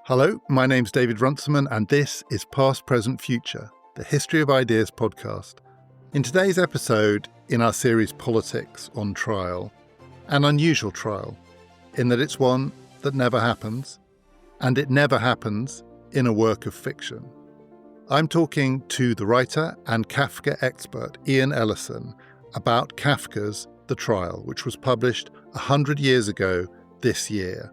Hello, my name's David Runciman, and this is Past, Present, Future, the History of Ideas podcast. In today's episode, in our series Politics on Trial, an unusual trial, in that it's one that never happens, and it never happens in a work of fiction. I'm talking to the writer and Kafka expert Ian Ellison about Kafka's The Trial, which was published 100 years ago this year.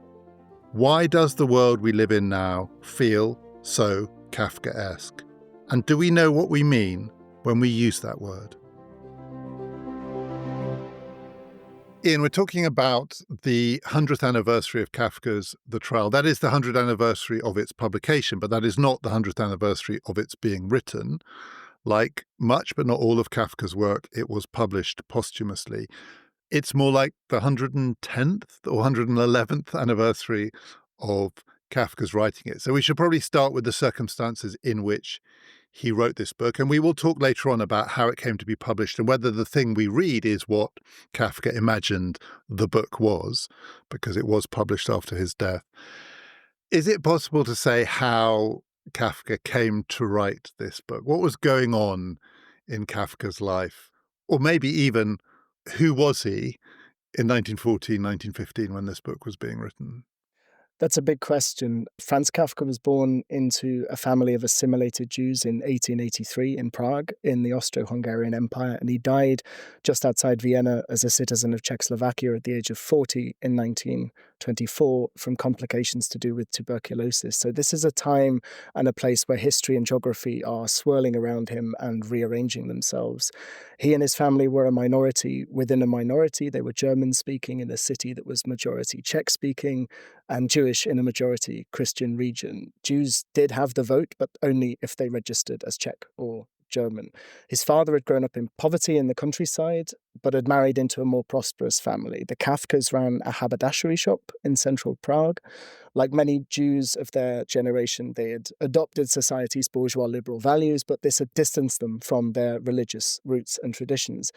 Why does the world we live in now feel so Kafkaesque? And do we know what we mean when we use that word? Ian, we're talking about the 100th anniversary of Kafka's The Trial. That is the 100th anniversary of its publication, but that is not the 100th anniversary of its being written. Like much, but not all of Kafka's work, it was published posthumously. It's more like the 110th or 111th anniversary of Kafka's writing it. So we should probably start with the circumstances in which he wrote this book. And we will talk later on about how it came to be published and whether the thing we read is what Kafka imagined the book was, because it was published after his death. Is it possible to say how Kafka came to write this book? What was going on in Kafka's life? Or maybe even, who was he in 1914, 1915 when this book was being written? That's a big question. Franz Kafka was born into a family of assimilated Jews in 1883 in Prague in the Austro-Hungarian Empire, and he died just outside Vienna as a citizen of Czechoslovakia at the age of 40 in 1924 from complications to do with tuberculosis. So this is a time and a place where history and geography are swirling around him and rearranging themselves. He and his family were a minority within a minority. They were German-speaking in a city that was majority Czech-speaking and Jewish in a majority Christian region. Jews did have the vote, but only if they registered as Czech or German. His father had grown up in poverty in the countryside, but had married into a more prosperous family. The Kafkas ran a haberdashery shop in central Prague. Like many Jews of their generation, they had adopted society's bourgeois liberal values, but this had distanced them from their religious roots and traditions.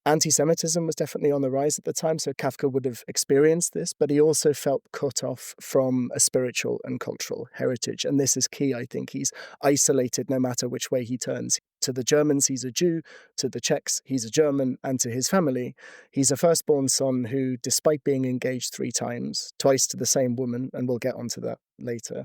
Anti-Semitism was definitely on the rise at the time, so Kafka would have experienced this, but he also felt cut off from a spiritual and cultural heritage. And this is key, I think. He's isolated no matter which way he turns. To the Germans, he's a Jew. To the Czechs, he's a German. And to his family, he's a firstborn son who, despite being engaged 3 times, twice to the same woman, and we'll get onto that later,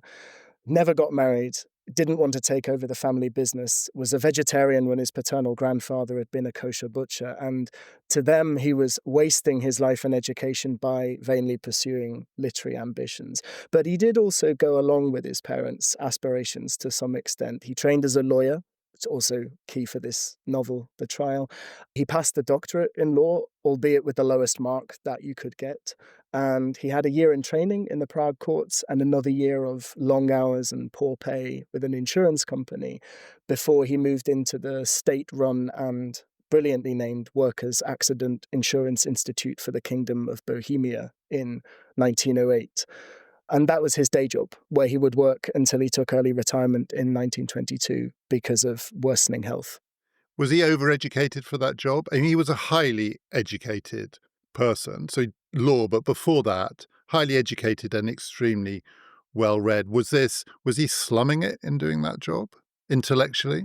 never got married, didn't want to take over the family business, was a vegetarian when his paternal grandfather had been a kosher butcher, and to them he was wasting his life and education by vainly pursuing literary ambitions. But he did also go along with his parents' aspirations to some extent. He trained as a lawyer. It's also key for this novel, The Trial. He passed the doctorate in law, albeit with the lowest mark that you could get. And he had a year in training in the Prague courts and another year of long hours and poor pay with an insurance company before he moved into the state-run and brilliantly named Workers' Accident Insurance Institute for the Kingdom of Bohemia in 1908. And that was his day job, where he would work until he took early retirement in 1922 because of worsening health. Was he overeducated for that job? I mean, he was a highly educated person, so law, but before that, highly educated and extremely well-read. Was he slumming it in doing that job intellectually?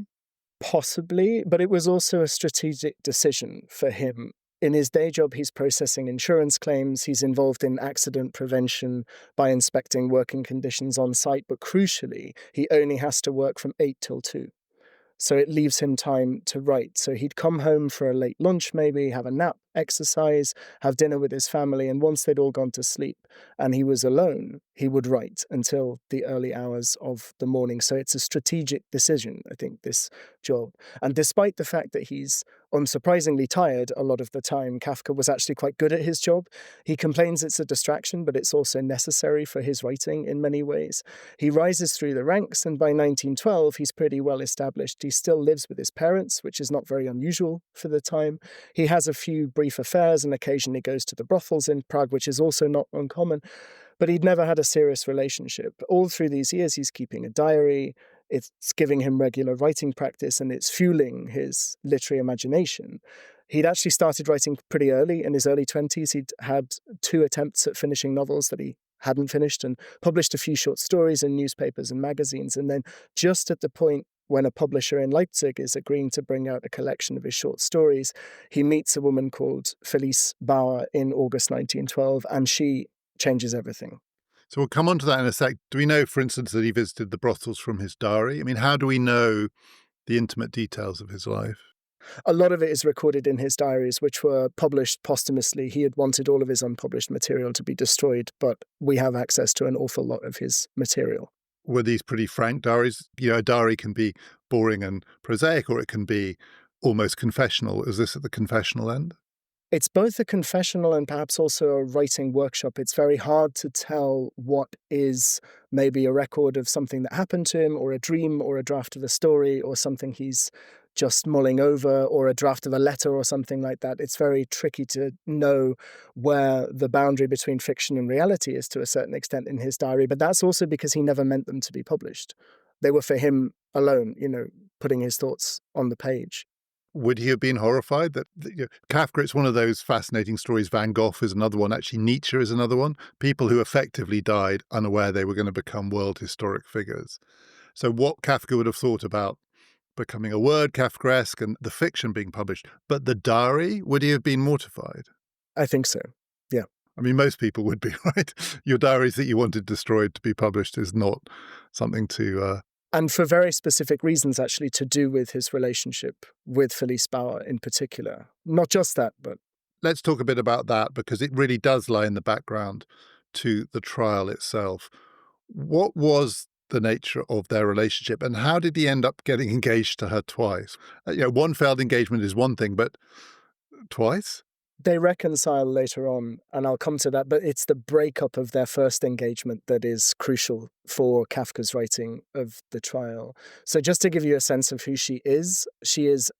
Possibly, but it was also a strategic decision for him. In his day job, he's processing insurance claims. He's involved in accident prevention by inspecting working conditions on site. But crucially, he only has to work from 8 till 2. So it leaves him time to write. So he'd come home for a late lunch, maybe, have a nap, exercise, have dinner with his family. And once they'd all gone to sleep and he was alone, he would write until the early hours of the morning. So it's a strategic decision, I think, this job. And despite the fact that he's unsurprisingly tired a lot of the time, Kafka was actually quite good at his job. He complains it's a distraction, but it's also necessary for his writing in many ways. He rises through the ranks, and by 1912, he's pretty well established. He still lives with his parents, which is not very unusual for the time. He has a few brief affairs and occasionally goes to the brothels in Prague, which is also not uncommon. But he'd never had a serious relationship. All through these years, he's keeping a diary. It's giving him regular writing practice, and it's fueling his literary imagination. He'd actually started writing pretty early, in his early 20s. He'd had 2 attempts at finishing novels that he hadn't finished, and published a few short stories in newspapers and magazines. And then just at the point when a publisher in Leipzig is agreeing to bring out a collection of his short stories, he meets a woman called Felice Bauer in August 1912, and she changes everything. So we'll come on to that in a sec. Do we know, for instance, that he visited the brothels from his diary? I mean, how do we know the intimate details of his life? A lot of it is recorded in his diaries, which were published posthumously. He had wanted all of his unpublished material to be destroyed, but we have access to an awful lot of his material. Were these pretty frank diaries? You know, a diary can be boring and prosaic, or it can be almost confessional. Is this at the confessional end? It's both a confessional and perhaps also a writing workshop. It's very hard to tell what is maybe a record of something that happened to him, or a dream, or a draft of a story, or something he's just mulling over, or a draft of a letter or something like that. It's very tricky to know where the boundary between fiction and reality is to a certain extent in his diary. But that's also because he never meant them to be published. They were for him alone, putting his thoughts on the page. Would he have been horrified that Kafka, it's one of those fascinating stories. Van Gogh is another one. Actually, Nietzsche is another one. People who effectively died unaware they were going to become world historic figures. So what Kafka would have thought about becoming a word, Kafkaesque, and the fiction being published. But the diary, would he have been mortified? I think so, yeah. I mean, most people would be, right? Your diaries that you wanted destroyed to be published is not something to... And for very specific reasons, actually, to do with his relationship with Felice Bauer in particular. Not just that, but... Let's talk a bit about that, because it really does lie in the background to the trial itself. What was the nature of their relationship, and how did he end up getting engaged to her twice? One failed engagement is one thing, but twice? They reconcile later on, and I'll come to that, but it's the breakup of their first engagement that is crucial for Kafka's writing of the trial. So just to give you a sense of who she is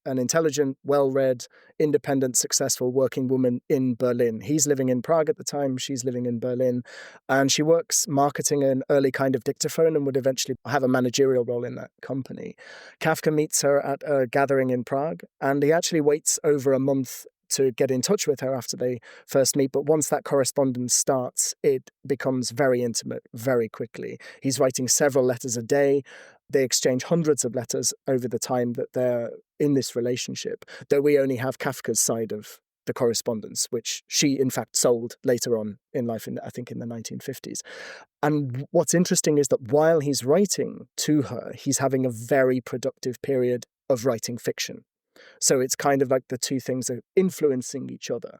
an intelligent, well-read, independent, successful working woman in Berlin. He's living in Prague at the time, she's living in Berlin, and she works marketing an early kind of dictaphone and would eventually have a managerial role in that company. Kafka meets her at a gathering in Prague, and he actually waits over a month to get in touch with her after they first meet. But once that correspondence starts, it becomes very intimate very quickly. He's writing several letters a day. They exchange hundreds of letters over the time that they're in this relationship, though we only have Kafka's side of the correspondence, which she, in fact, sold later on in life, I think in the 1950s. And what's interesting is that while he's writing to her, he's having a very productive period of writing fiction. So it's kind of like the two things are influencing each other.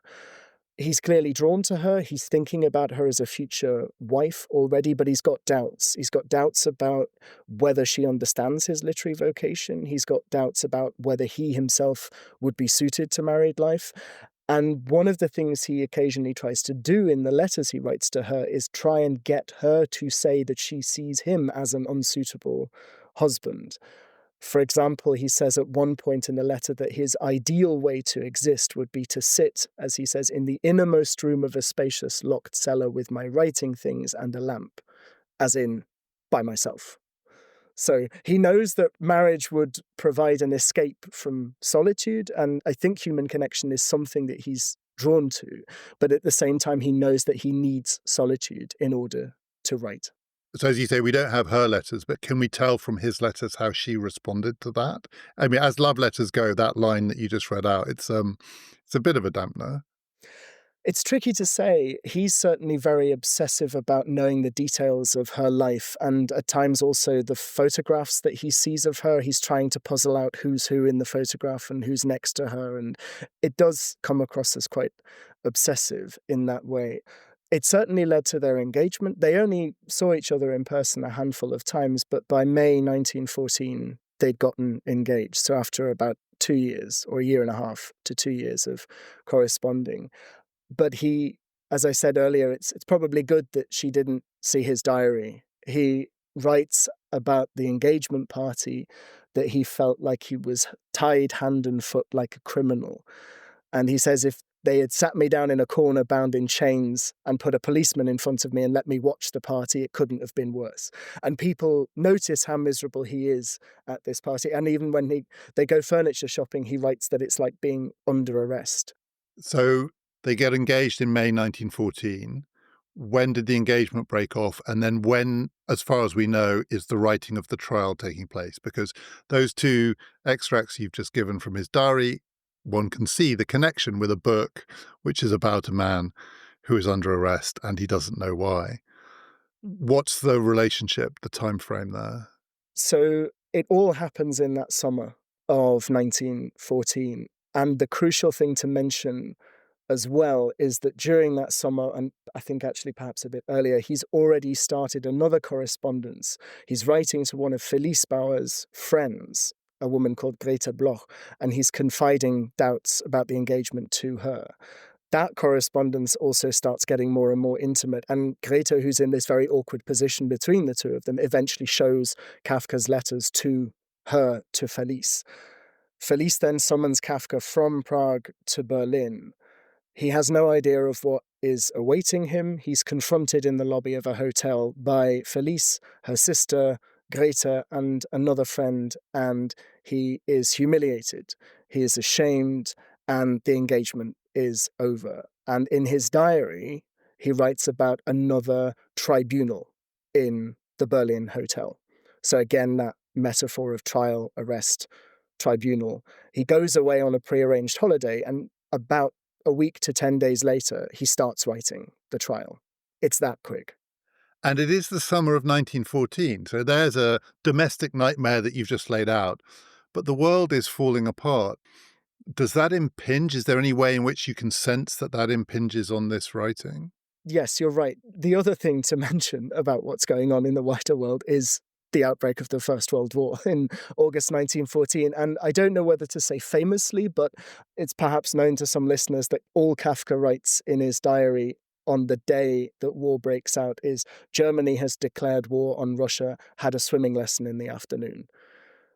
He's clearly drawn to her. He's thinking about her as a future wife already, but he's got doubts. He's got doubts about whether she understands his literary vocation. He's got doubts about whether he himself would be suited to married life. And one of the things he occasionally tries to do in the letters he writes to her is try and get her to say that she sees him as an unsuitable husband. For example, he says at one point in the letter that his ideal way to exist would be to sit, as he says, in the innermost room of a spacious locked cellar with my writing things and a lamp, as in by myself. So he knows that marriage would provide an escape from solitude, and I think human connection is something that he's drawn to. But at the same time, he knows that he needs solitude in order to write. So as you say, we don't have her letters, but can we tell from his letters how she responded to that? I mean, as love letters go, that line that you just read out, it's a bit of a dampener. It's tricky to say. He's certainly very obsessive about knowing the details of her life, and at times also the photographs that he sees of her. He's trying to puzzle out who's who in the photograph and who's next to her, and it does come across as quite obsessive in that way. It certainly led to their engagement. They only saw each other in person a handful of times, but by May 1914, they'd gotten engaged. So after about 2 years, or a year and a half to 2 years of corresponding. But he, as I said earlier, it's probably good that she didn't see his diary. He writes about the engagement party that he felt like he was tied hand and foot like a criminal. And he says if They had sat me down in a corner bound in chains and put a policeman in front of me and let me watch the party. It couldn't have been worse. And people notice how miserable he is at this party. And even when they go furniture shopping, he writes that it's like being under arrest. So they get engaged in May 1914. When did the engagement break off? And then when, as far as we know, is the writing of the trial taking place? Because those two extracts you've just given from his diary, one can see the connection with a book which is about a man who is under arrest and he doesn't know why. What's the relationship, the time frame there? So it all happens in that summer of 1914. And the crucial thing to mention as well is that during that summer, and I think actually perhaps a bit earlier, he's already started another correspondence. He's writing to one of Felice Bauer's friends, a woman called Greta Bloch, and he's confiding doubts about the engagement to her. That correspondence also starts getting more and more intimate, and Greta, who's in this very awkward position between the two of them, eventually shows Kafka's letters to her, to Felice. Felice then summons Kafka from Prague to Berlin. He has no idea of what is awaiting him. He's confronted in the lobby of a hotel by Felice, her sister, Greta, and another friend, and he is humiliated. He is ashamed, and the engagement is over. And in his diary, he writes about another tribunal in the Berlin hotel. So again, that metaphor of trial, arrest, tribunal. He goes away on a prearranged holiday, and about a week to 10 days later, he starts writing the trial. It's that quick. And it is the summer of 1914. So there's a domestic nightmare that you've just laid out. But the world is falling apart. Does that impinge? Is there any way in which you can sense that that impinges on this writing? Yes, you're right. The other thing to mention about what's going on in the wider world is the outbreak of the First World War in August 1914. And I don't know whether to say famously, but it's perhaps known to some listeners that all Kafka writes in his diary on the day that war breaks out is Germany has declared war on Russia, had a swimming lesson in the afternoon.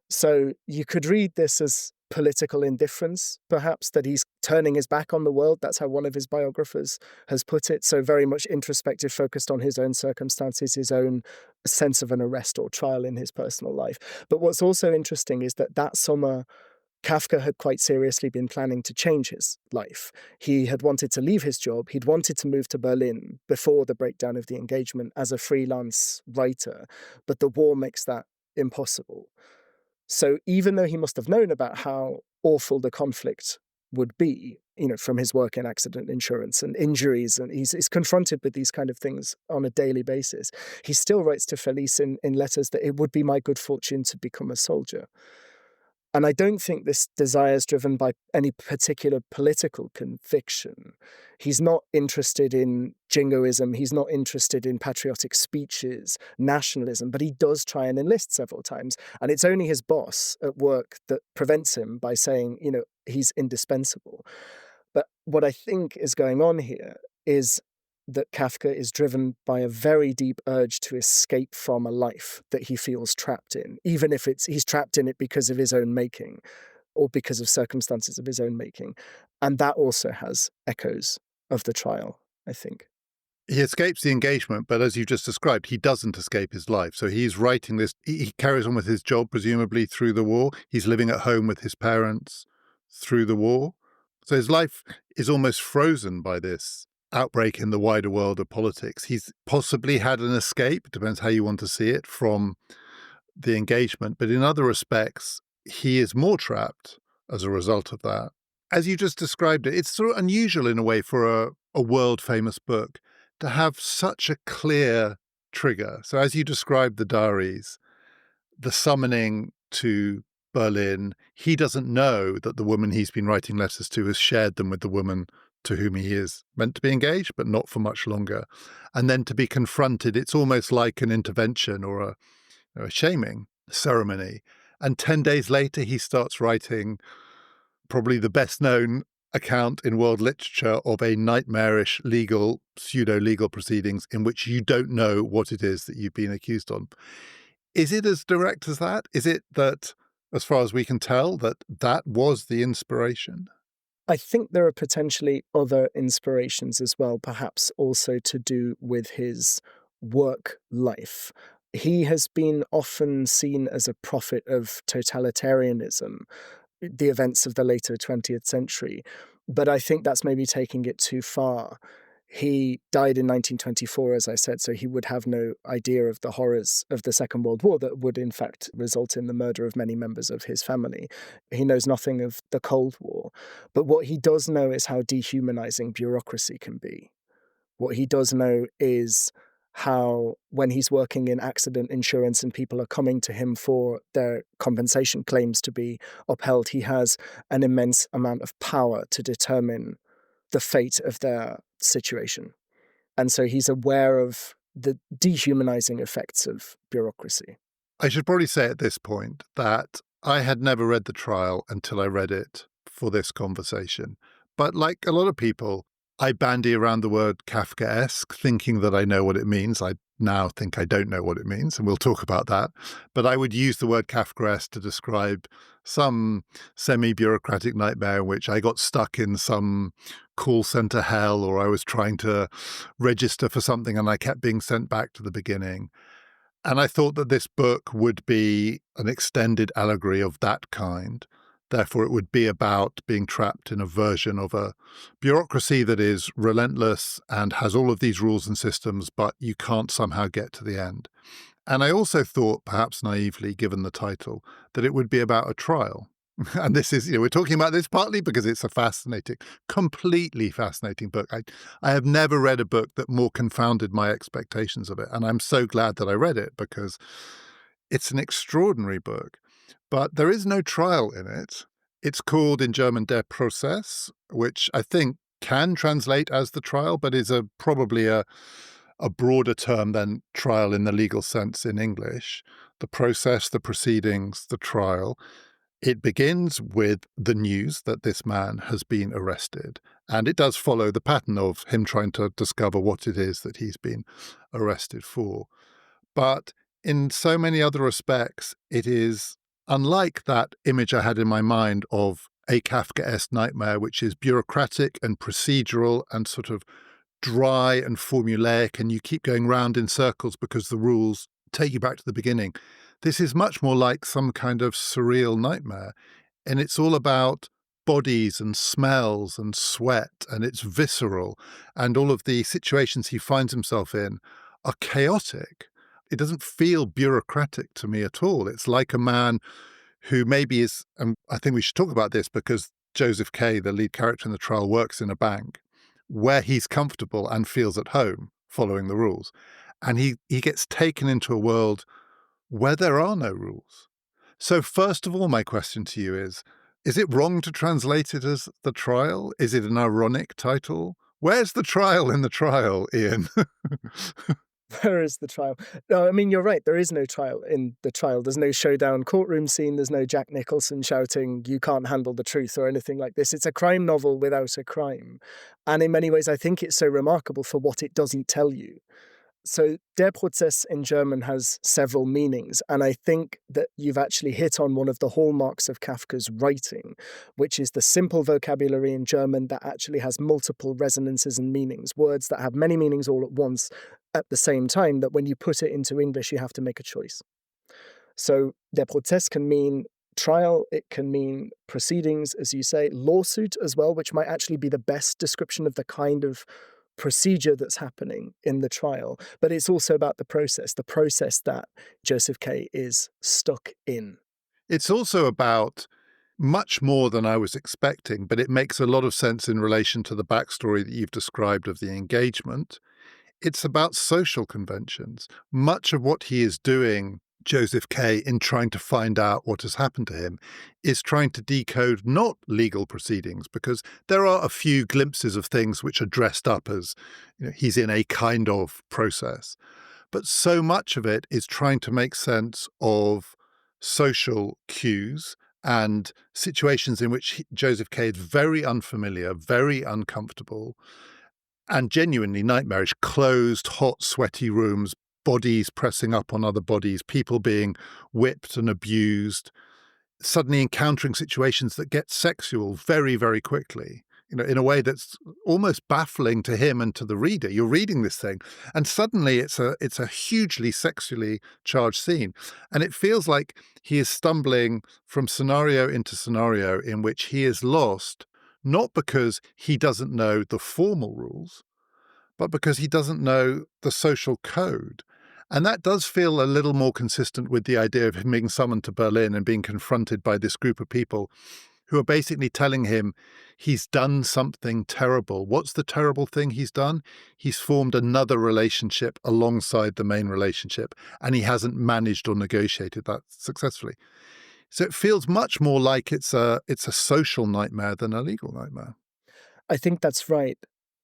So you could read this as political indifference, perhaps, that he's turning his back on the world. That's how one of his biographers has put it. So very much introspective, focused on his own circumstances, his own sense of an arrest or trial in his personal life. But what's also interesting is that summer, Kafka had quite seriously been planning to change his life. He had wanted to leave his job. He'd wanted to move to Berlin before the breakdown of the engagement as a freelance writer. But the war makes that impossible. So even though he must have known about how awful the conflict would be, from his work in accident insurance and injuries, and he's confronted with these kind of things on a daily basis, he still writes to Felice in letters that it would be my good fortune to become a soldier. And I don't think this desire is driven by any particular political conviction. He's not interested in jingoism. He's not interested in patriotic speeches, nationalism, but he does try and enlist several times. And it's only his boss at work that prevents him by saying, he's indispensable. But what I think is going on here is that Kafka is driven by a very deep urge to escape from a life that he feels trapped in, even if he's trapped in it because of his own making or because of circumstances of his own making. And that also has echoes of the trial, I think. He escapes the engagement, but as you just described, he doesn't escape his life. So he's writing this, he carries on with his job, presumably through the war. He's living at home with his parents through the war. So his life is almost frozen by this outbreak in the wider world of politics. He's possibly had an escape, depends how you want to see it, from the engagement. But in other respects, he is more trapped as a result of that. As you just described it, it's sort of unusual in a way for a world-famous book to have such a clear trigger. So as you described the diaries, the summoning to Berlin, he doesn't know that the woman he's been writing letters to has shared them with the woman to whom he is meant to be engaged, but not for much longer. And then to be confronted, it's almost like an intervention or a shaming ceremony. And 10 days later, he starts writing probably the best known account in world literature of a nightmarish pseudo-legal proceedings in which you don't know what it is that you've been accused of. Is it as direct as that? Is it that, as far as we can tell, that was the inspiration? I think there are potentially other inspirations as well, perhaps also to do with his work life. He has been often seen as a prophet of totalitarianism, the events of the later 20th century. But I think that's maybe taking it too far. He died in 1924, as I said, so he would have no idea of the horrors of the Second World War that would, in fact, result in the murder of many members of his family. He knows nothing of the Cold War. But what he does know is how dehumanizing bureaucracy can be. What he does know is how, when he's working in accident insurance and people are coming to him for their compensation claims to be upheld, he has an immense amount of power to determine the fate of their situation. And so he's aware of the dehumanizing effects of bureaucracy. I should probably say at this point that I had never read the trial until I read it for this conversation. But like a lot of people, I bandy around the word Kafkaesque, thinking that I know what it means. I now think I don't know what it means, and we'll talk about that. But I would use the word Kafkaesque to describe some semi-bureaucratic nightmare in which I got stuck in some call center hell, or I was trying to register for something and I kept being sent back to the beginning. And I thought that this book would be an extended allegory of that kind. Therefore, it would be about being trapped in a version of a bureaucracy that is relentless and has all of these rules and systems, but you can't somehow get to the end. And I also thought, perhaps naively, given the title, that it would be about a trial. And this is, we're talking about this partly because it's a fascinating, completely fascinating book. I have never read a book that more confounded my expectations of it. And I'm so glad that I read it because it's an extraordinary book. But there is no trial in it. It's called in German Der Prozess, which I think can translate as the trial, but is probably a broader term than trial in the legal sense in English. The process, the proceedings, the trial. It begins with the news that this man has been arrested, and it does follow the pattern of him trying to discover what it is that he's been arrested for. But in so many other respects, it is unlike that image I had in my mind of a Kafkaesque nightmare, which is bureaucratic and procedural and sort of dry and formulaic, and you keep going round in circles because the rules take you back to the beginning. This is much more like some kind of surreal nightmare, and it's all about bodies and smells and sweat, and it's visceral, and all of the situations he finds himself in are chaotic. It doesn't feel bureaucratic to me at all. It's like a man who maybe is, and I think we should talk about this because Joseph K., the lead character in the trial, works in a bank where he's comfortable and feels at home following the rules. And he gets taken into a world where there are no rules. So first of all, my question to you is it wrong to translate it as the trial? Is it an ironic title? Where's the trial in the trial, Ian? Where is the trial? No, I mean, you're right. There is no trial in the trial. There's no showdown courtroom scene. There's no Jack Nicholson shouting, "You can't handle the truth," or anything like this. It's a crime novel without a crime. And in many ways, I think it's so remarkable for what it doesn't tell you. So Der Prozess in German has several meanings, and I think that you've actually hit on one of the hallmarks of Kafka's writing, which is the simple vocabulary in German that actually has multiple resonances and meanings, words that have many meanings all at once at the same time, that when you put it into English, you have to make a choice. So Der Prozess can mean trial, it can mean proceedings, as you say, lawsuit as well, which might actually be the best description of the kind of procedure that's happening in the trial. But it's also about the process that Joseph K. is stuck in. It's also about much more than I was expecting, but it makes a lot of sense in relation to the backstory that you've described of the engagement. It's about social conventions. Much of what he is doing, Joseph K., in trying to find out what has happened to him, is trying to decode not legal proceedings, because there are a few glimpses of things which are dressed up as he's in a kind of process. But so much of it is trying to make sense of social cues and situations in which Joseph K. is very unfamiliar, very uncomfortable, and genuinely nightmarish. Closed, hot, sweaty rooms, bodies pressing up on other bodies, people being whipped and abused. suddenly encountering situations that get sexual very, very quickly, in a way that's almost baffling to him and to the reader. You're reading this thing, and suddenly it's a hugely sexually charged scene. And it feels like he is stumbling from scenario into scenario in which he is lost, not because he doesn't know the formal rules, but because he doesn't know the social code. And that does feel a little more consistent with the idea of him being summoned to Berlin and being confronted by this group of people who are basically telling him he's done something terrible. What's the terrible thing he's done? He's formed another relationship alongside the main relationship, and he hasn't managed or negotiated that successfully. So it feels much more like it's a social nightmare than a legal nightmare. I think that's right.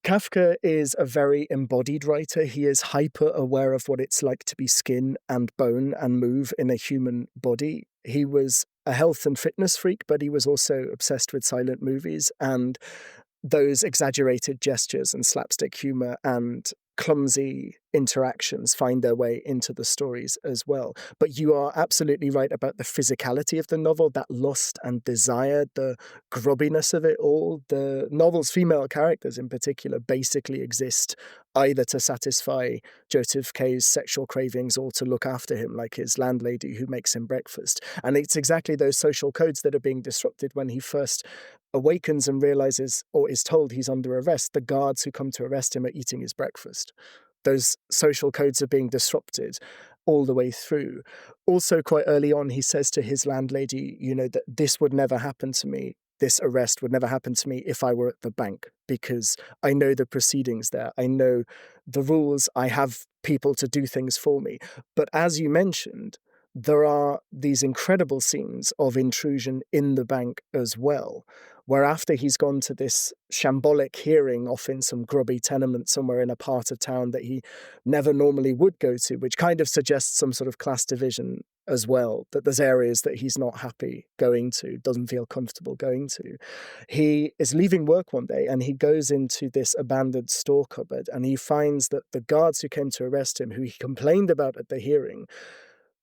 Kafka is a very embodied writer. He is hyper aware of what it's like to be skin and bone and move in a human body. He was a health and fitness freak, but he was also obsessed with silent movies, and those exaggerated gestures and slapstick humor and clumsy interactions find their way into the stories as well. But you are absolutely right about the physicality of the novel, that lust and desire, the grubbiness of it all. The novel's female characters in particular basically exist either to satisfy Joseph K's sexual cravings or to look after him, like his landlady who makes him breakfast. And it's exactly those social codes that are being disrupted when he first awakens and realizes or is told he's under arrest. The guards who come to arrest him are eating his breakfast. Those social codes are being disrupted all the way through. Also, quite early on, he says to his landlady, that this would never happen to me. This arrest would never happen to me if I were at the bank, because I know the proceedings there. I know the rules. I have people to do things for me. But as you mentioned, there are these incredible scenes of intrusion in the bank as well, where after he's gone to this shambolic hearing off in some grubby tenement somewhere in a part of town that he never normally would go to, which kind of suggests some sort of class division as well, that there's areas that he's not happy going to, doesn't feel comfortable going to. He is leaving work one day and he goes into this abandoned store cupboard and he finds that the guards who came to arrest him, who he complained about at the hearing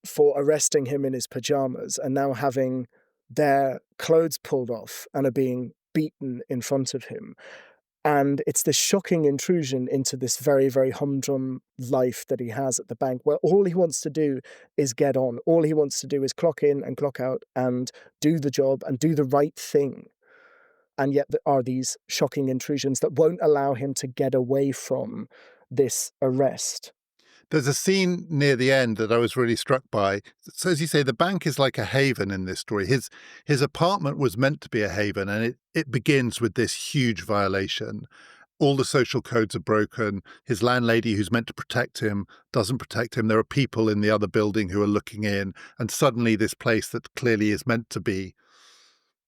for arresting him in his pajamas, are now having their clothes pulled off and are being beaten in front of him. And it's this shocking intrusion into this very, very humdrum life that he has at the bank, where all he wants to do is get on. All he wants to do is clock in and clock out and do the job and do the right thing. And yet there are these shocking intrusions that won't allow him to get away from this arrest. There's a scene near the end that I was really struck by. So as you say, the bank is like a haven in this story. His apartment was meant to be a haven, and it begins with this huge violation. All the social codes are broken. His landlady, who's meant to protect him, doesn't protect him. There are people in the other building who are looking in, and suddenly this place that clearly is meant to be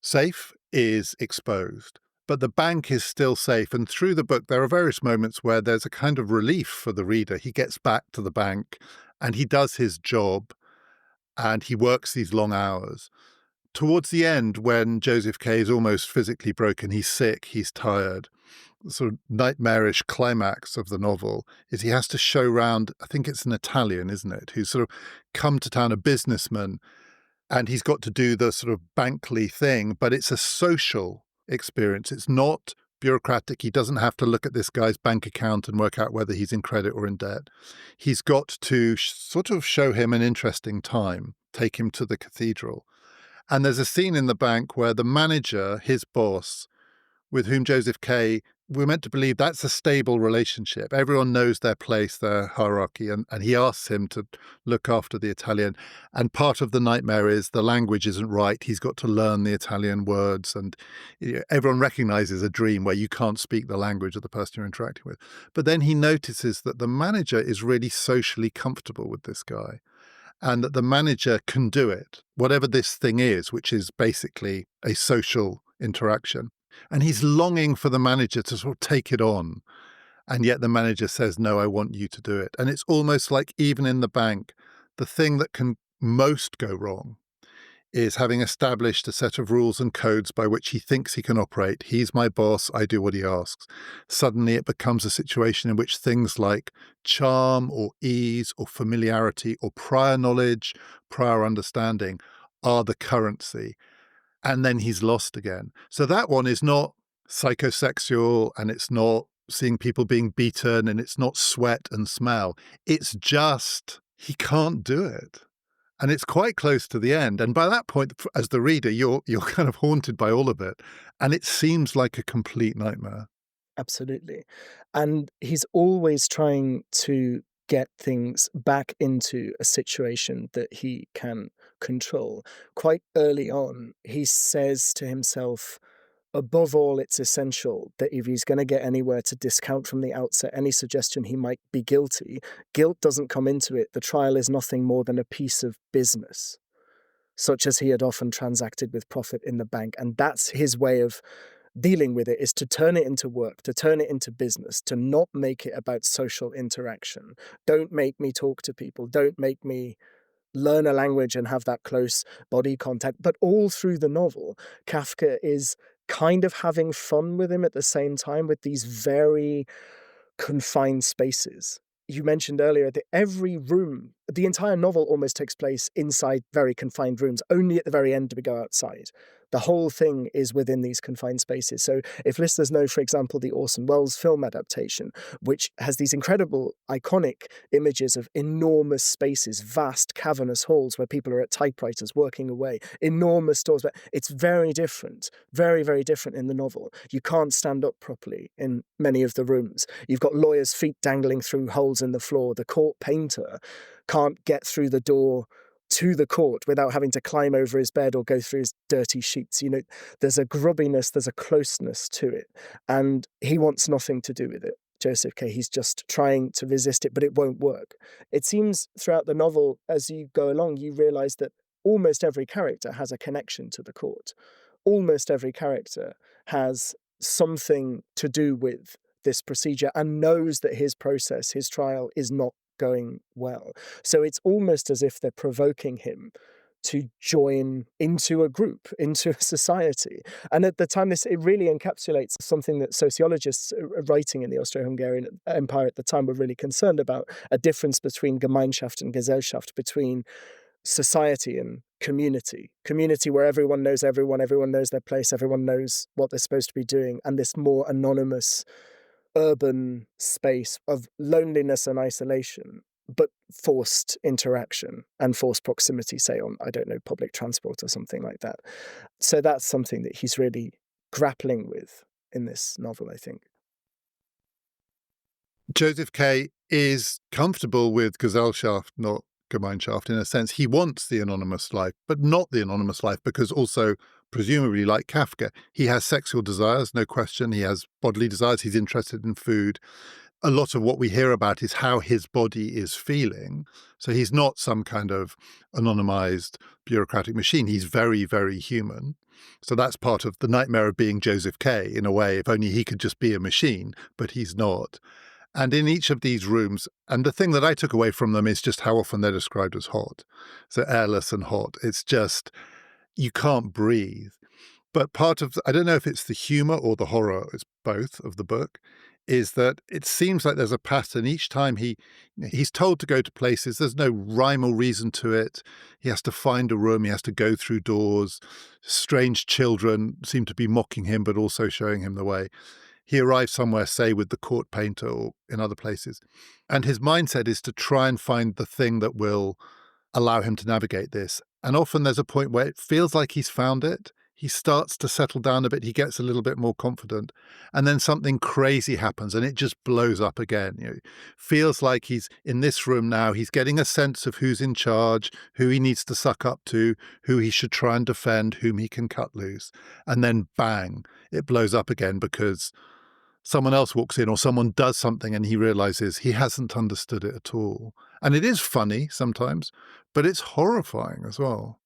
safe is exposed. But the bank is still safe. And through the book, there are various moments where there's a kind of relief for the reader. He gets back to the bank and he does his job and he works these long hours. Towards the end, when Joseph K is almost physically broken, he's sick, he's tired, the sort of nightmarish climax of the novel is he has to show round, I think it's an Italian, isn't it, who's sort of come to town, a businessman, and he's got to do the sort of bankly thing, but it's a social experience. It's not bureaucratic. He doesn't have to look at this guy's bank account and work out whether he's in credit or in debt. He's got to sort of show him an interesting time, take him to the cathedral. And there's a scene in the bank where the manager, his boss, with whom Joseph K, we're meant to believe that's a stable relationship. Everyone knows their place, their hierarchy, and he asks him to look after the Italian. And part of the nightmare is the language isn't right. He's got to learn the Italian words, and everyone recognizes a dream where you can't speak the language of the person you're interacting with. But then he notices that the manager is really socially comfortable with this guy, and that the manager can do it, whatever this thing is, which is basically a social interaction. And he's longing for the manager to sort of take it on. And yet the manager says, no, I want you to do it. And it's almost like even in the bank, the thing that can most go wrong is having established a set of rules and codes by which he thinks he can operate. He's my boss, I do what he asks. Suddenly it becomes a situation in which things like charm or ease or familiarity or prior knowledge, prior understanding are the currency. And then he's lost again. So that one is not psychosexual, and it's not seeing people being beaten, and it's not sweat and smell. It's just he can't do it. And it's quite close to the end. And by that point, as the reader, you're kind of haunted by all of it. And it seems like a complete nightmare. Absolutely. And he's always trying to get things back into a situation that he can control. Quite early on, he says to himself, above all, it's essential that if he's going to get anywhere, to discount from the outset any suggestion he might be guilty. Guilt doesn't come into it. The trial is nothing more than a piece of business, such as he had often transacted with profit in the bank. And that's his way of dealing with it, is to turn it into work, to turn it into business, to not make it about social interaction. Don't make me talk to people. Don't make me learn a language and have that close body contact. But all through the novel, Kafka is kind of having fun with him at the same time, with these very confined spaces. You mentioned earlier that every room, the entire novel almost takes place inside very confined rooms. Only at the very end do we go outside. The whole thing is within these confined spaces. So if listeners know, for example, the Orson Welles film adaptation, which has these incredible, iconic images of enormous spaces, vast cavernous halls where people are at typewriters working away, enormous doors, but it's very different, very, very different in the novel. You can't stand up properly in many of the rooms. You've got lawyers' feet dangling through holes in the floor. The court painter can't get through the door to the court without having to climb over his bed or go through his dirty sheets. You know, there's a grubbiness, there's a closeness to it, and he wants nothing to do with it. Joseph K. He's just trying to resist it, but it won't work. It seems throughout the novel, as you go along, you realize that almost every character has a connection to the court. Almost every character has something to do with this procedure and knows that his process, his trial, is not going well. So it's almost as if they're provoking him to join into a group, into a society. And at the time, it really encapsulates something that sociologists writing in the Austro-Hungarian Empire at the time were really concerned about, a difference between Gemeinschaft and Gesellschaft, between society and community. Community where everyone knows everyone knows their place, everyone knows what they're supposed to be doing, and this more anonymous urban space of loneliness and isolation, but forced interaction and forced proximity, say on, I don't know, public transport or something like that. So that's something that he's really grappling with in this novel, I think. Joseph K. is comfortable with Gesellschaft, not Gemeinschaft, in a sense. He wants the anonymous life, but not the anonymous life, because also, presumably like Kafka, he has sexual desires, no question. He has bodily desires. He's interested in food. A lot of what we hear about is how his body is feeling. So he's not some kind of anonymized bureaucratic machine. He's very, very human. So that's part of the nightmare of being Joseph K. in a way. If only he could just be a machine, but he's not. And in each of these rooms, and the thing that I took away from them is just how often they're described as hot. So airless and hot. It's just, you can't breathe. But part of, I don't know if it's the humor or the horror, it's both of the book, is that it seems like there's a pattern. Each time he's told to go to places, there's no rhyme or reason to it. He has to find a room, he has to go through doors. Strange children seem to be mocking him, but also showing him the way. He arrives somewhere, say, with the court painter or in other places. And his mindset is to try and find the thing that will allow him to navigate this. And often there's a point where it feels like he's found it. He starts to settle down a bit. He gets a little bit more confident. And then something crazy happens and it just blows up again. You know, feels like he's in this room now. He's getting a sense of who's in charge, who he needs to suck up to, who he should try and defend, whom he can cut loose. And then bang, it blows up again because someone else walks in or someone does something and he realizes he hasn't understood it at all. And it is funny sometimes, but it's horrifying as well.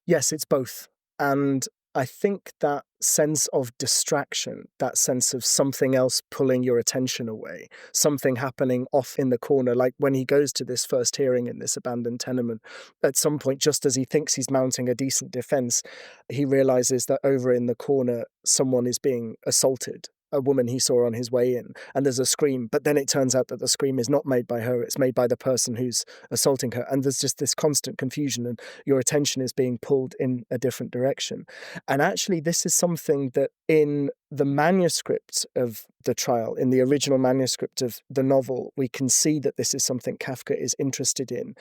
Yes, it's both. And I think that sense of distraction, that sense of something else pulling your attention away, something happening off in the corner, like when he goes to this first hearing in this abandoned tenement, at some point, just as he thinks he's mounting a decent defense, he realizes that over in the corner, someone is being assaulted a woman he saw on his way in, and there's a scream, but then it turns out that the scream is not made by her, it's made by the person who's assaulting her, and there's just this constant confusion, and your attention is being pulled in a different direction. And actually, this is something that in the manuscript of the trial, in the original manuscript of the novel, we can see that this is something Kafka is interested in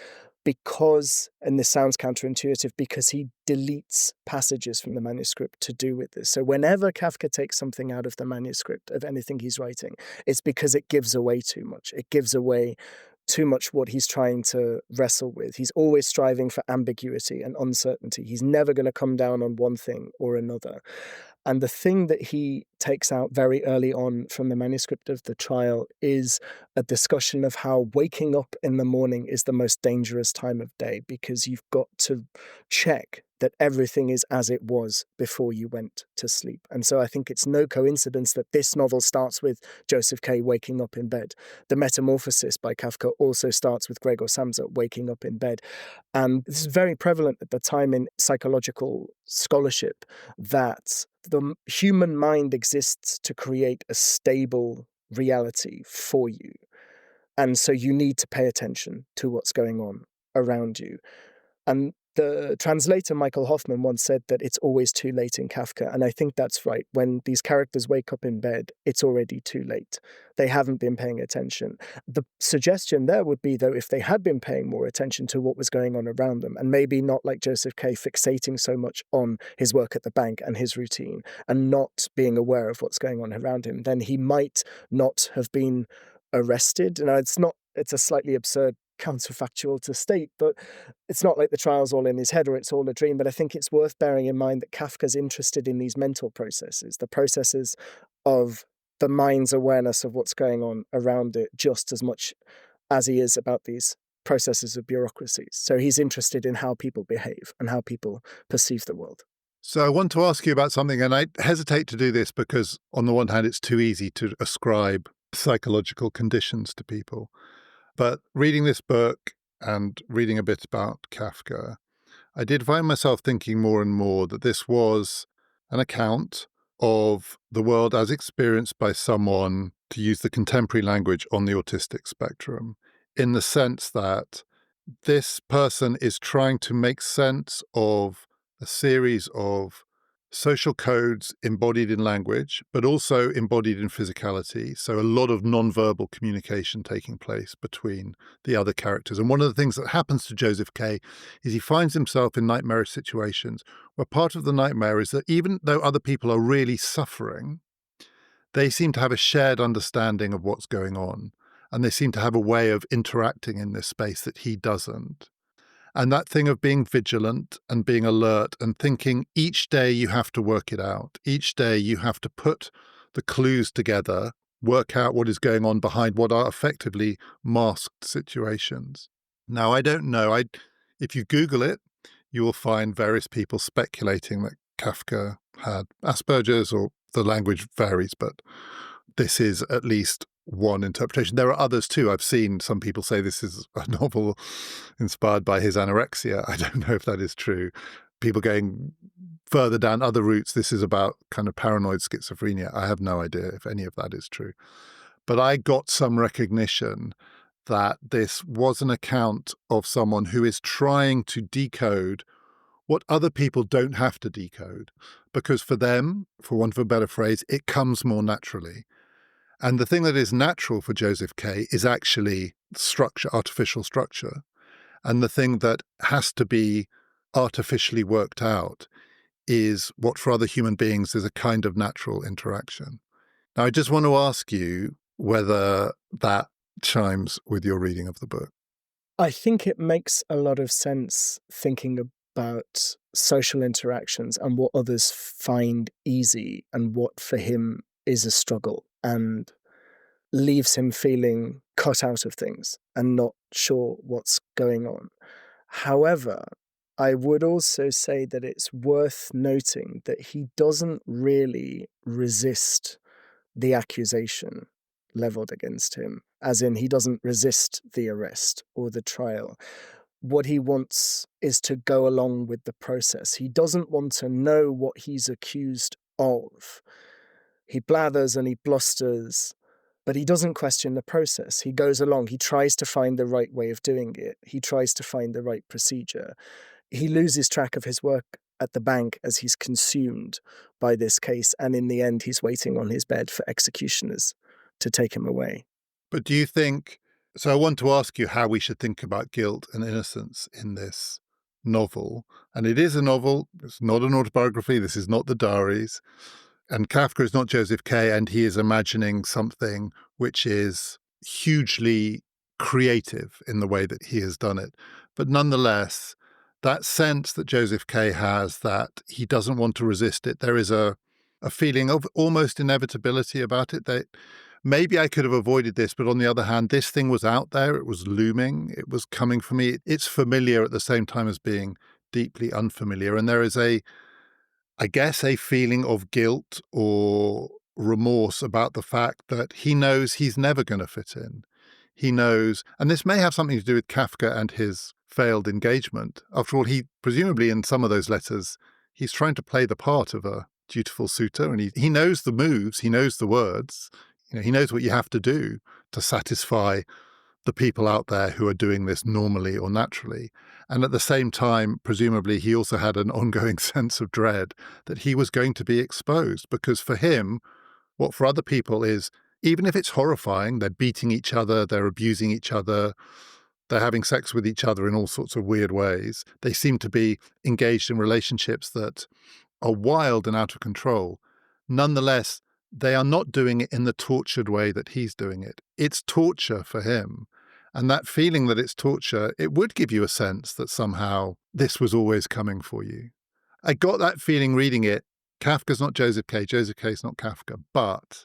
because, and this sounds counterintuitive, because he deletes passages from the manuscript to do with this. So whenever Kafka takes something out of the manuscript of anything he's writing, it's because it gives away too much. It gives away too much what he's trying to wrestle with. He's always striving for ambiguity and uncertainty. He's never going to come down on one thing or another. And the thing that he takes out very early on from the manuscript of the trial is a discussion of how waking up in the morning is the most dangerous time of day, because you've got to check that everything is as it was before you went to sleep. And so I think it's no coincidence that this novel starts with Joseph K. waking up in bed. The Metamorphosis by Kafka also starts with Gregor Samsa waking up in bed. And this is very prevalent at the time in psychological scholarship, that the human mind exists to create a stable reality for you. And so you need to pay attention to what's going on around you. And the translator Michael Hoffman once said that it's always too late in Kafka. And I think that's right. When these characters wake up in bed, it's already too late. They haven't been paying attention. The suggestion there would be, though, if they had been paying more attention to what was going on around them, and maybe not like Joseph K. fixating so much on his work at the bank and his routine and not being aware of what's going on around him, then he might not have been arrested. And it's a slightly absurd counterfactual to state, but it's not like the trial's all in his head or it's all a dream. But I think it's worth bearing in mind that Kafka's interested in these mental processes, the processes of the mind's awareness of what's going on around it, just as much as he is about these processes of bureaucracies. So he's interested in how people behave and how people perceive the world. So I want to ask you about something, and I hesitate to do this because on the one hand, it's too easy to ascribe psychological conditions to people. But reading this book and reading a bit about Kafka, I did find myself thinking more and more that this was an account of the world as experienced by someone, to use the contemporary language, on the autistic spectrum, in the sense that this person is trying to make sense of a series of social codes embodied in language, but also embodied in physicality. So a lot of nonverbal communication taking place between the other characters. And one of the things that happens to Joseph K. is he finds himself in nightmarish situations where part of the nightmare is that even though other people are really suffering, they seem to have a shared understanding of what's going on. And they seem to have a way of interacting in this space that he doesn't. And that thing of being vigilant and being alert and thinking each day you have to work it out. Each day you have to put the clues together, work out what is going on behind what are effectively masked situations. Now, I don't know. If you Google it, you will find various people speculating that Kafka had Asperger's, or the language varies, but this is at least one interpretation. There are others too. I've seen some people say this is a novel inspired by his anorexia. I don't know if that is true. People going further down other routes. This is about kind of paranoid schizophrenia. I have no idea if any of that is true. But I got some recognition that this was an account of someone who is trying to decode what other people don't have to decode, because for them, for want of a better phrase, it comes more naturally. And the thing that is natural for Joseph K. is actually structure, artificial structure. And the thing that has to be artificially worked out is what for other human beings is a kind of natural interaction. Now, I just want to ask you whether that chimes with your reading of the book. I think it makes a lot of sense thinking about social interactions and what others find easy and what for him is a struggle, and leaves him feeling cut out of things and not sure what's going on. However, I would also say that it's worth noting that he doesn't really resist the accusation leveled against him, as in he doesn't resist the arrest or the trial. What he wants is to go along with the process. He doesn't want to know what he's accused of. He blathers and he blusters, but he doesn't question the process. He goes along. He tries to find the right way of doing it. He tries to find the right procedure. He loses track of his work at the bank as he's consumed by this case. And in the end, he's waiting on his bed for executioners to take him away. But do you think, so I want to ask you how we should think about guilt and innocence in this novel. And it is a novel. It's not an autobiography. This is not the diaries. And Kafka is not Joseph K. And he is imagining something which is hugely creative in the way that he has done it. But nonetheless, that sense that Joseph K. has that he doesn't want to resist it, there is a feeling of almost inevitability about it, that maybe I could have avoided this, but on the other hand, this thing was out there, it was looming, it was coming for me. It's familiar at the same time as being deeply unfamiliar. And there is I guess, a feeling of guilt or remorse about the fact that he knows he's never going to fit in. He knows, and this may have something to do with Kafka and his failed engagement. After all, he presumably in some of those letters, he's trying to play the part of a dutiful suitor, and he knows the moves, he knows the words, he knows what you have to do to satisfy the people out there who are doing this normally or naturally. And at the same time, presumably, he also had an ongoing sense of dread that he was going to be exposed, because for him, what for other people is, even if it's horrifying, they're beating each other, they're abusing each other, they're having sex with each other in all sorts of weird ways. They seem to be engaged in relationships that are wild and out of control. Nonetheless, they are not doing it in the tortured way that he's doing it. It's torture for him. And that feeling that it's torture, it would give you a sense that somehow this was always coming for you. I got that feeling reading it. Kafka's not Joseph K. Joseph K. is not Kafka. But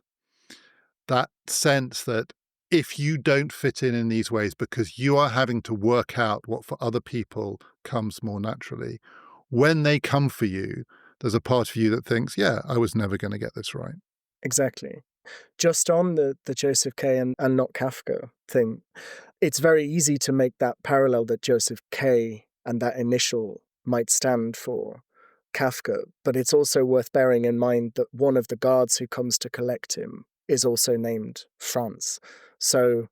that sense that if you don't fit in these ways because you are having to work out what for other people comes more naturally, when they come for you, there's a part of you that thinks, yeah, I was never going to get this right. Exactly. Just on the Joseph K. and not Kafka thing, it's very easy to make that parallel that Joseph K. and that initial might stand for Kafka, but it's also worth bearing in mind that one of the guards who comes to collect him is also named Franz. So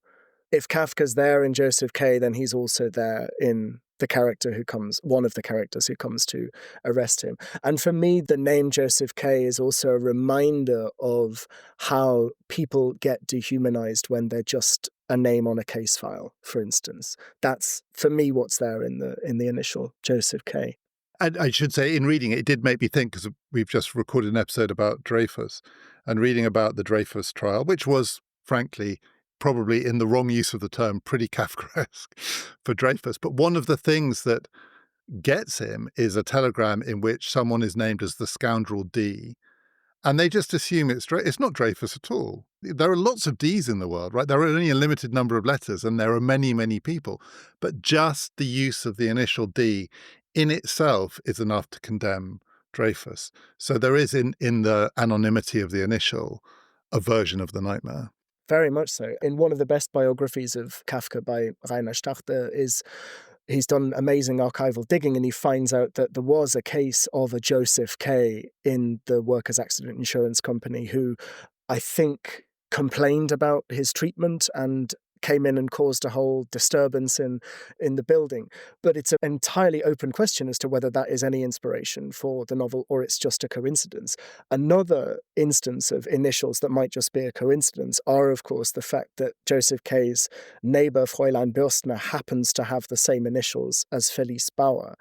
if Kafka's there in Joseph K., then he's also there in one of the characters who comes to arrest him. And for me, the name Joseph K. is also a reminder of how people get dehumanized when they're just a name on a case file, for instance. That's, for me, what's there in the initial Joseph K. And I should say, in reading it, it did make me think, because we've just recorded an episode about Dreyfus, and reading about the Dreyfus trial, which was, frankly, probably in the wrong use of the term, pretty Kafkaesque for Dreyfus. But one of the things that gets him is a telegram in which someone is named as the scoundrel D, and they just assume it's not Dreyfus at all. There are lots of Ds in the world, right? There are only a limited number of letters, and there are many, many people. But just the use of the initial D in itself is enough to condemn Dreyfus. So there is in the anonymity of the initial a version of the nightmare. Very much so. In one of the best biographies of Kafka by Rainer Stachter he's done amazing archival digging, and he finds out that there was a case of a Joseph K. in the workers' accident insurance company who I think complained about his treatment and came in and caused a whole disturbance in the building. But it's an entirely open question as to whether that is any inspiration for the novel or it's just a coincidence. Another instance of initials that might just be a coincidence are, of course, the fact that Joseph K.'s neighbor, Fräulein Bürstner, happens to have the same initials as Felice Bauer.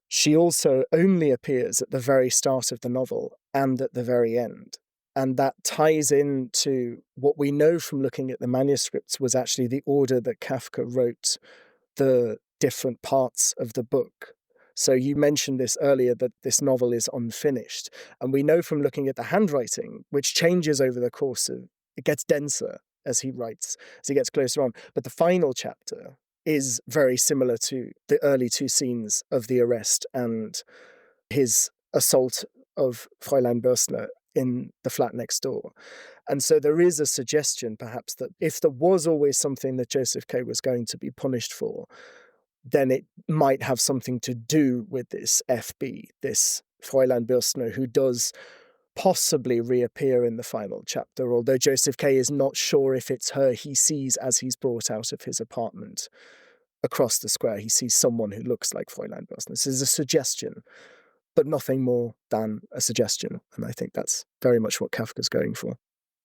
She also only appears at the very start of the novel and at the very end. And that ties into what we know from looking at the manuscripts was actually the order that Kafka wrote the different parts of the book. So you mentioned this earlier, that this novel is unfinished. And we know from looking at the handwriting, which changes over the course of, it gets denser as he writes, as he gets closer on. But the final chapter is very similar to the early two scenes of the arrest and his assault of Fräulein Bürstner in the flat next door. And so there is a suggestion, perhaps, that if there was always something that Joseph K. was going to be punished for, then it might have something to do with this FB, this Fräulein Bürstner, who does possibly reappear in the final chapter, although Joseph K. is not sure if it's her he sees as he's brought out of his apartment across the square. He sees someone who looks like Fräulein Boston. This is a suggestion, but nothing more than a suggestion. And I think that's very much what Kafka's going for.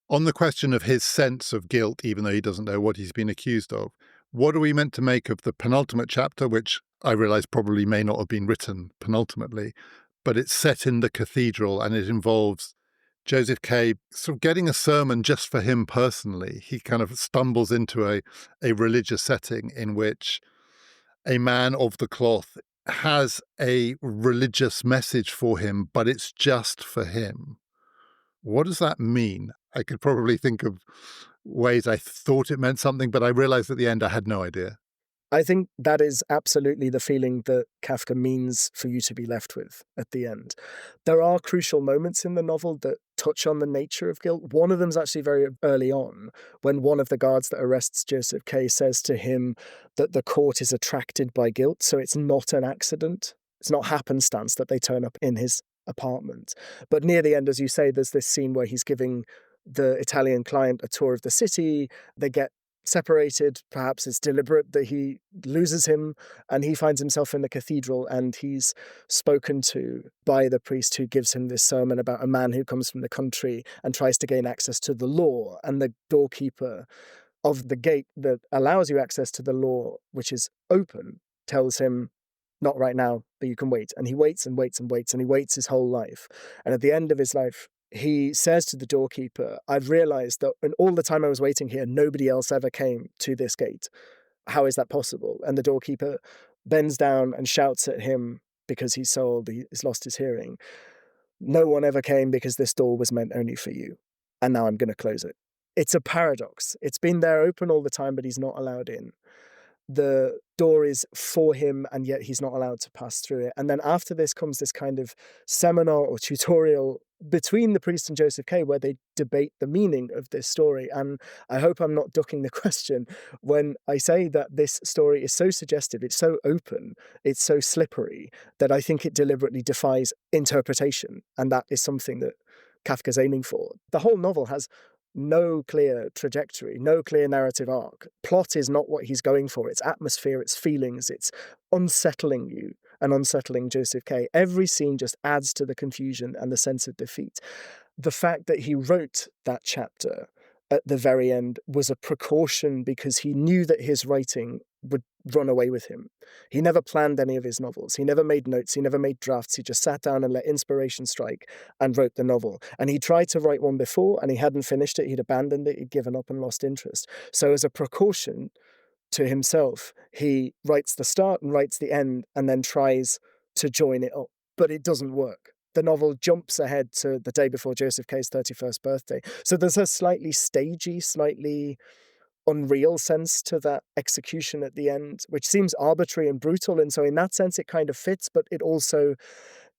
On the question of his sense of guilt, even though he doesn't know what he's been accused of, what are we meant to make of the penultimate chapter, which I realise probably may not have been written penultimately, but it's set in the cathedral and it involves Joseph K. sort of getting a sermon just for him personally. He kind of stumbles into a religious setting in which a man of the cloth has a religious message for him, but it's just for him. What does that mean? I could probably think of ways I thought it meant something, but I realized at the end I had no idea. I think that is absolutely the feeling that Kafka means for you to be left with at the end. There are crucial moments in the novel that touch on the nature of guilt. One of them is actually very early on, when one of the guards that arrests Joseph K. says to him that the court is attracted by guilt, so it's not an accident. It's not happenstance that they turn up in his apartment. But near the end, as you say, there's this scene where he's giving the Italian client a tour of the city. They get separated. Perhaps it's deliberate that he loses him, and he finds himself in the cathedral, and he's spoken to by the priest who gives him this sermon about a man who comes from the country and tries to gain access to the law. And the doorkeeper of the gate that allows you access to the law, which is open, tells him, not right now, but you can wait. And he waits and waits and waits, and he waits his whole life. And at the end of his life, he says to the doorkeeper, I've realized that in all the time I was waiting here, nobody else ever came to this gate. How is that possible? And the doorkeeper bends down and shouts at him because he's so old, he's lost his hearing. No one ever came because this door was meant only for you. And now I'm going to close it. It's a paradox. It's been there open all the time, but he's not allowed in. The door is for him, and yet he's not allowed to pass through it. And then after this comes this kind of seminar or tutorial between the priest and Joseph K., where they debate the meaning of this story. And I hope I'm not ducking the question when I say that this story is so suggestive, it's so open, it's so slippery, that I think it deliberately defies interpretation. And that is something that Kafka's aiming for. The whole novel has no clear trajectory, no clear narrative arc. Plot is not what he's going for. It's atmosphere, it's feelings, it's unsettling you and unsettling Joseph K. Every scene just adds to the confusion and the sense of defeat. The fact that he wrote that chapter at the very end was a precaution because he knew that his writing would run away with him. He never planned any of his novels. He never made notes. He never made drafts. He just sat down and let inspiration strike and wrote the novel. And he tried to write one before and he hadn't finished it. He'd abandoned it. He'd given up and lost interest. So as a precaution to himself, he writes the start and writes the end and then tries to join it up. But it doesn't work. The novel jumps ahead to the day before Joseph K's 31st birthday. So there's a slightly stagey, slightly unreal sense to that execution at the end, which seems arbitrary and brutal. And so in that sense, it kind of fits, but it also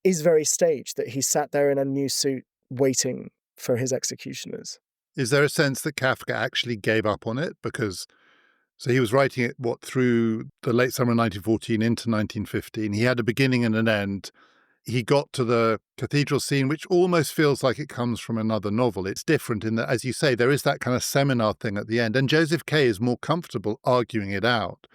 is very staged that he sat there in a new suit waiting for his executioners. Is there a sense that Kafka actually gave up on it? Because so he was writing it, through the late summer of 1914 into 1915. He had a beginning and an end. He got to the cathedral scene, which almost feels like it comes from another novel. It's different in that, as you say, there is that kind of seminar thing at the end. And Joseph K. is more comfortable arguing it out.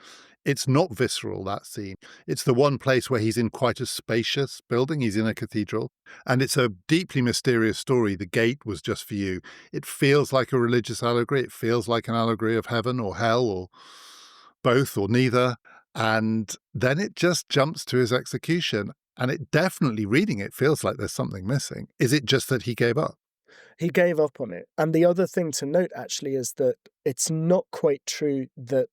It's not visceral, that scene. It's the one place where he's in quite a spacious building. He's in a cathedral. And it's a deeply mysterious story. The gate was just for you. It feels like a religious allegory. It feels like an allegory of heaven or hell or both or neither. And then it just jumps to his execution. And it definitely, reading it, feels like there's something missing. Is it just that he gave up? He gave up on it. And the other thing to note, actually, is that it's not quite true that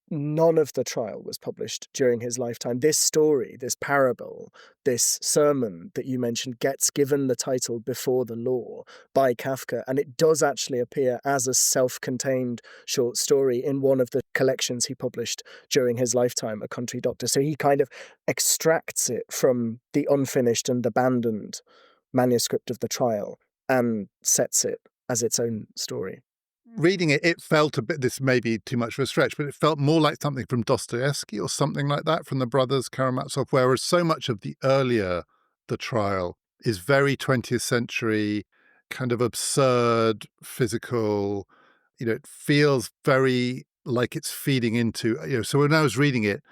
none of the trial was published during his lifetime. This story, this parable, this sermon that you mentioned gets given the title Before the Law by Kafka, and it does actually appear as a self-contained short story in one of the collections he published during his lifetime, A Country Doctor. So he kind of extracts it from the unfinished and abandoned manuscript of the trial and sets it as its own story. Reading it, it felt a bit, this may be too much of a stretch, but it felt more like something from Dostoevsky or something like that from the brothers Karamazov, whereas so much of the earlier The Trial is very 20th century kind of absurd, physical, it feels very like it's feeding into, so when I was reading it,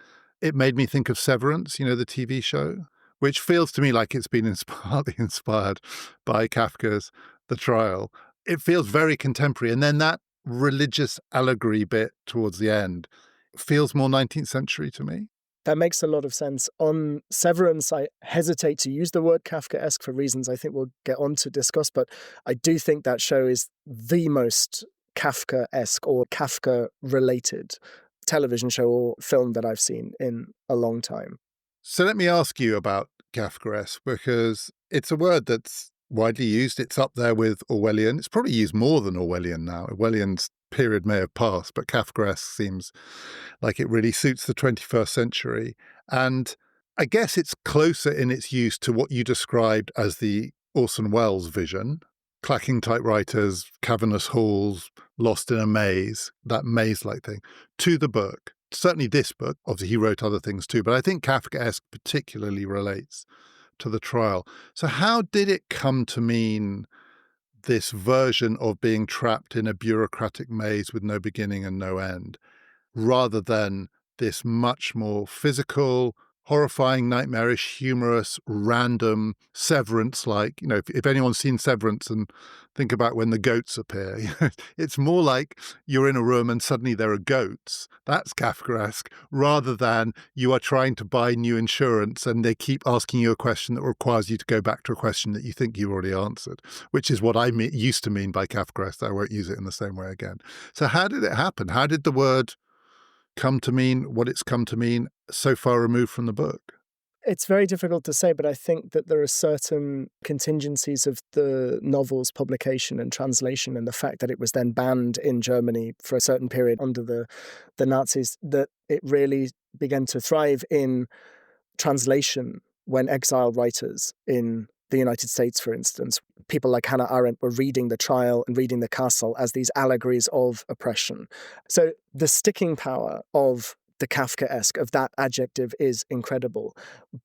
it made me think of Severance, the TV show, which feels to me like it's been partly inspired by Kafka's The Trial. It feels very contemporary. And then that religious allegory bit towards the end feels more 19th century to me. That makes a lot of sense. On Severance, I hesitate to use the word Kafkaesque for reasons I think we'll get on to discuss, but I do think that show is the most Kafkaesque or Kafka-related television show or film that I've seen in a long time. So let me ask you about Kafkaesque, because it's a word that's widely used. It's up there with Orwellian. It's probably used more than Orwellian now. Orwellian's period may have passed, but Kafkaesque seems like it really suits the 21st century. And I guess it's closer in its use to what you described as the Orson Welles vision: clacking typewriters, cavernous halls, lost in a maze, that maze-like thing, to the book. Certainly this book, obviously he wrote other things too, but I think Kafkaesque particularly relates to The Trial. So how did it come to mean this version of being trapped in a bureaucratic maze with no beginning and no end, rather than this much more physical, horrifying, nightmarish, humorous, random, Severance-like, if anyone's seen Severance and think about when the goats appear, it's more like you're in a room and suddenly there are goats. That's Kafkaesque, rather than you are trying to buy new insurance and they keep asking you a question that requires you to go back to a question that you think you've already answered, which is what I used to mean by Kafkaesque. I won't use it in the same way again. So how did it happen? How did the word come to mean what it's come to mean so far removed from the book? It's very difficult to say, but I think that there are certain contingencies of the novel's publication and translation, and the fact that it was then banned in Germany for a certain period under the Nazis, that it really began to thrive in translation when exiled writers in the United States, for instance, people like Hannah Arendt were reading The Trial and reading The Castle as these allegories of oppression. So the sticking power of the Kafkaesque, of that adjective, is incredible,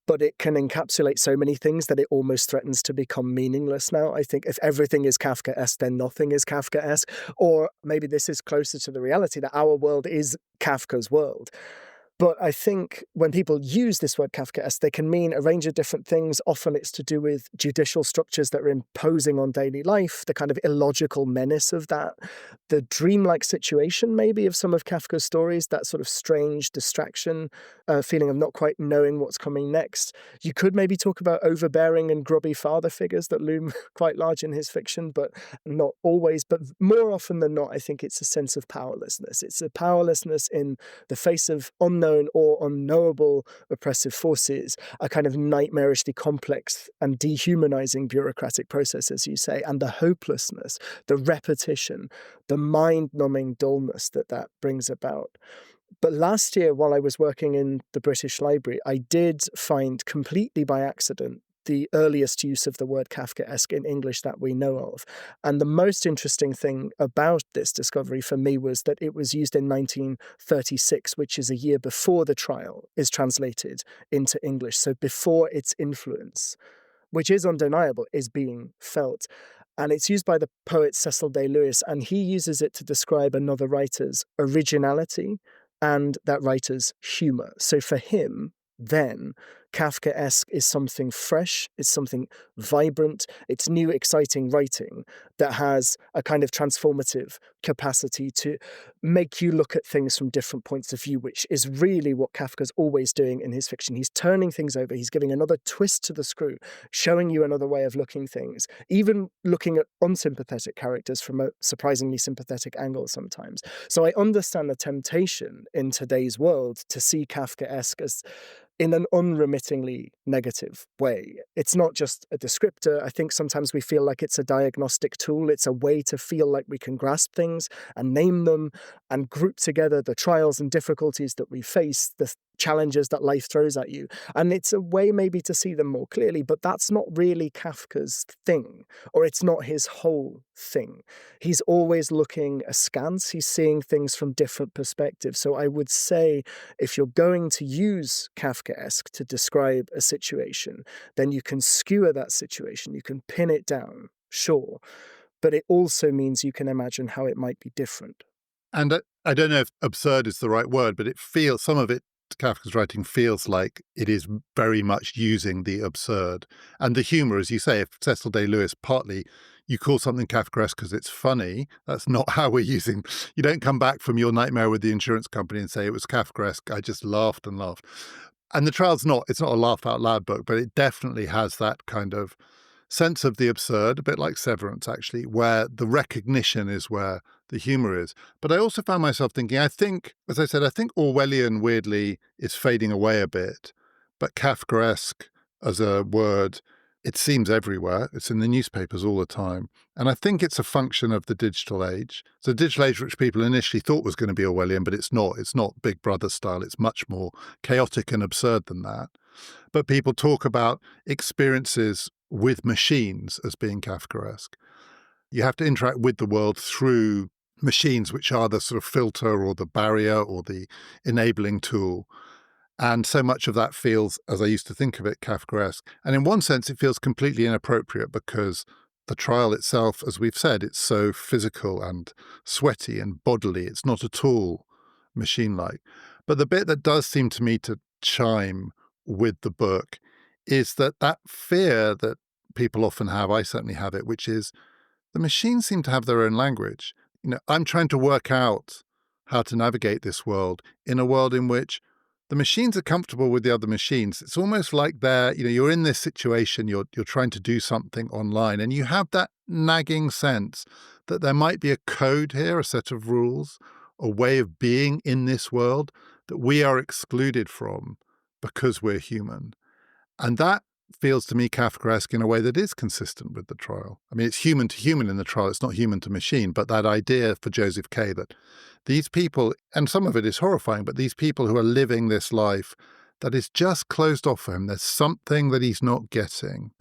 but it can encapsulate so many things that it almost threatens to become meaningless now. I think if everything is Kafkaesque, then nothing is Kafkaesque, or maybe this is closer to the reality that our world is Kafka's world. But I think when people use this word Kafkaesque, they can mean a range of different things. Often it's to do with judicial structures that are imposing on daily life, the kind of illogical menace of that, the dreamlike situation maybe of some of Kafka's stories, that sort of strange distraction, feeling of not quite knowing what's coming next. You could maybe talk about overbearing and grubby father figures that loom quite large in his fiction, but not always. But more often than not, I think it's a sense of powerlessness. It's a powerlessness in the face of unknown or unknowable oppressive forces, a kind of nightmarishly complex and dehumanizing bureaucratic process, as you say, and the hopelessness, the repetition, the mind-numbing dullness that brings about. But last year, while I was working in the British Library, I did find completely by accident the earliest use of the word Kafkaesque in English that we know of. And the most interesting thing about this discovery for me was that it was used in 1936, which is a year before The Trial is translated into English. So before its influence, which is undeniable, is being felt. And it's used by the poet Cecil Day Lewis, and he uses it to describe another writer's originality and that writer's humor. So for him, then, Kafkaesque is something fresh, it's something vibrant, it's new, exciting writing that has a kind of transformative capacity to make you look at things from different points of view, which is really what Kafka's always doing in his fiction. He's turning things over, he's giving another twist to the screw, showing you another way of looking things, even looking at unsympathetic characters from a surprisingly sympathetic angle sometimes. So I understand the temptation in today's world to see Kafkaesque as in an unremittingly negative way. It's not just a descriptor. I think sometimes we feel like it's a diagnostic tool. It's a way to feel like we can grasp things and name them and group together the trials and difficulties that we face, the challenges that life throws at you. And it's a way maybe to see them more clearly, but that's not really Kafka's thing, or it's not his whole thing. He's always looking askance. He's seeing things from different perspectives. So I would say if you're going to use Kafkaesque to describe a situation, then you can skewer that situation, you can pin it down sure. But it also means you can imagine how it might be different. And I don't know if absurd is the right word, but it feels, some of it, Kafka's writing feels like it is very much using the absurd. And the humor, as you say, if Cecil Day-Lewis, partly you call something Kafkaesque because it's funny, that's not how we're using. You don't come back from your nightmare with the insurance company and say it was Kafkaesque. I just laughed and laughed. And the trial's not, it's not a laugh out loud book, but it definitely has that kind of sense of the absurd, a bit like Severance, actually, where the recognition is where the humor is. But I also found myself thinking, I think, as I said, I think Orwellian, weirdly, is fading away a bit. But Kafkaesque as a word, it seems everywhere. It's in the newspapers all the time. And I think it's a function of the digital age. So digital age, which people initially thought was going to be Orwellian, but it's not. It's not Big Brother style. It's much more chaotic and absurd than that. But people talk about experiences with machines as being Kafkaesque. You have to interact with the world through machines, which are the sort of filter or the barrier or the enabling tool. And so much of that feels, as I used to think of it, Kafkaesque. And in one sense, it feels completely inappropriate because the trial itself, as we've said, it's so physical and sweaty and bodily. It's not at all machine-like. But the bit that does seem to me to chime with the book is that fear that people often have, I certainly have it, which is the machines seem to have their own language. I'm trying to work out how to navigate this world in a world in which the machines are comfortable with the other machines. It's almost like you're in this situation, you're trying to do something online, and you have that nagging sense that there might be a code here, a set of rules, a way of being in this world that we are excluded from because we're human. And that feels to me Kafkaesque in a way that is consistent with the trial. I mean, it's human to human in the trial, it's not human to machine, but that idea for Joseph K. that these people, and some of it is horrifying, but these people who are living this life that is just closed off for him, there's something that he's not getting,